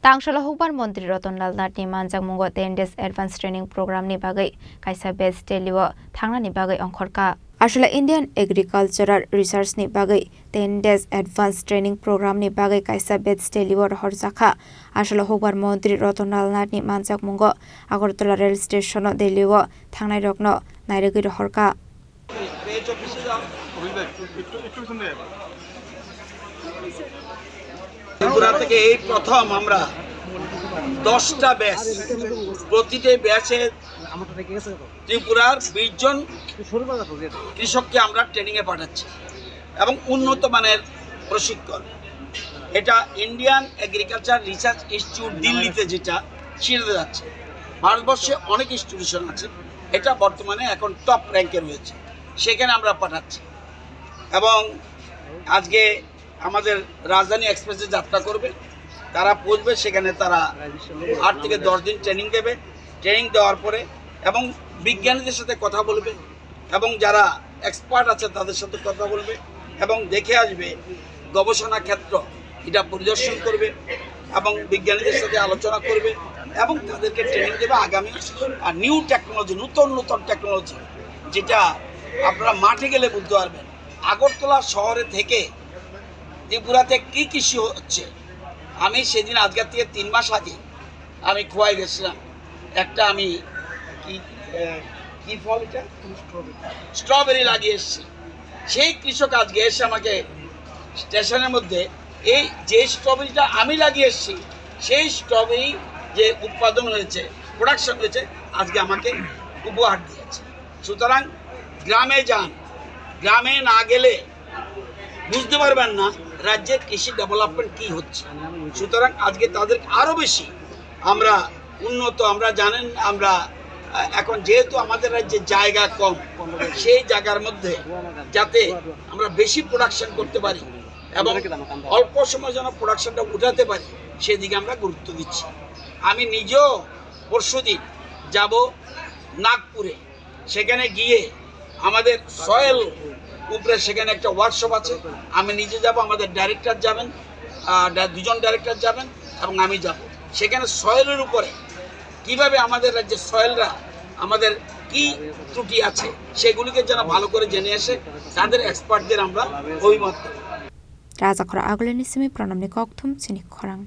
Tangshalo Hukbar Montri Rotondal Natni Manjang Mungo 10 days advanced training program ni bagai kaisa base teliwa thangna ni bagai ongkhorka Ashala Indian Agricultural Research ni bagai 10 days advanced training program ni bagai kaisa base teliwa horjaka Ashala Hukbar Montri Rotondal Natni Manjang Mungo Agartala rail station deliwa thangnai rokno nairegi horka Tripura থেকে এই প্রথম আমরা 10টা batch প্রতিটি ব্যাচে ত্রিপুরার 20 জন কৃষককে আমরা ট্রেনিং এ পাঠাচ্ছি এবং উন্নত মানের প্রশিক্ষণ এটা ইন্ডিয়ান এগ্রিকালচার রিসার্চ ইনস্টিটিউট দিল্লিতে যেটা ছেড়ে যাচ্ছে ভারতবর্ষে অনেক ইনস্টিটিউশন আছে এটা বর্তমানে এখন টপ র্যাঙ্কে রয়েছে সেখানে আমরা পাঠাচ্ছি এবং আজকে আমাদের রাজধানী এক্সপ্রেসে যাত্রা করবে তারা পৌঁছবে সেখানে তারা 8 থেকে 10 দিন ট্রেনিং দেবে ট্রেনিং দেওয়ার পরে এবং বিজ্ঞানীদের সাথে কথা বলবে এবং যারা এক্সপার্ট আছে তাদের সাথে কথা বলবে এবং দেখে আসবে গবেষণা ক্ষেত্র এটা পরিদর্শন করবে এবং বিজ্ঞানীদের সাথে আলোচনা করবে এবং তাদেরকে ট্রেনিং দেবে আগামী নিউ টেকনোলজি নতুন টেকনোলজি যেটা আপনারা মাঠে গেলে বুঝতে পারবেন আগরতলা শহরে থেকে ত্রিপুরাতে কি কৃষি হচ্ছে আমি সেদিন আজকের থেকে 3 মাস আগে আমি খোয়াই গেছিলাম একটা আমি কি ফল এটা স্ট্রবেরি লাগিয়ে এসেছি সেই কৃষক আজকে এসে আমাকে স্টেশনের মধ্যে এই যে স্ট্রবেরিটা আমি লাগিয়ে এসেছি সেই স্ট্রবেরি যে উৎপাদন হয়েছে প্রোডাকশন হয়েছে আজকে আমাকে উপহার দিয়েছে সুতরাং গ্রামে যান গ্রামে না গেলে বুঝতে পারবেন না রাজ্যের কৃষি ডেভেলপমেন্ট কি হচ্ছে সুতরাং আজকে তাদের আরো বেশি আমরা উন্নত আমরা জানেন আমরা এখন যেহেতু আমাদের রাজ্যে জায়গা কম সেই জায়গার মধ্যে যাতে আমরা বেশি প্রোডাকশন করতে পারি এবং অল্প সময় যেন প্রোডাকশনটা উঠাতে পারি সেদিকে আমরা গুরুত্ব দিচ্ছি আমি নিজেও পরশুদিন যাব নাগপুরে সেখানে গিয়ে আমাদের সয়েল উপরে সেখানে একটা ওয়ার্কশপ আছে আমি নিজে যাব আমাদের ডাইরেক্টর যাবেন দুজন ডাইরেক্টর যাবেন এবং আমি যাব সেখানে সয়েলের উপরে কিভাবে আমাদের রাজ্যের সয়েলরা আমাদের কি ত্রুটি আছে সেগুলিকে যেন ভালো করে জেনে আসে তাদের এক্সপার্টদের আমরা অভিমত রাজা খরা আগলেনি সিমি প্রণামনি ককথুম চিনি খরাং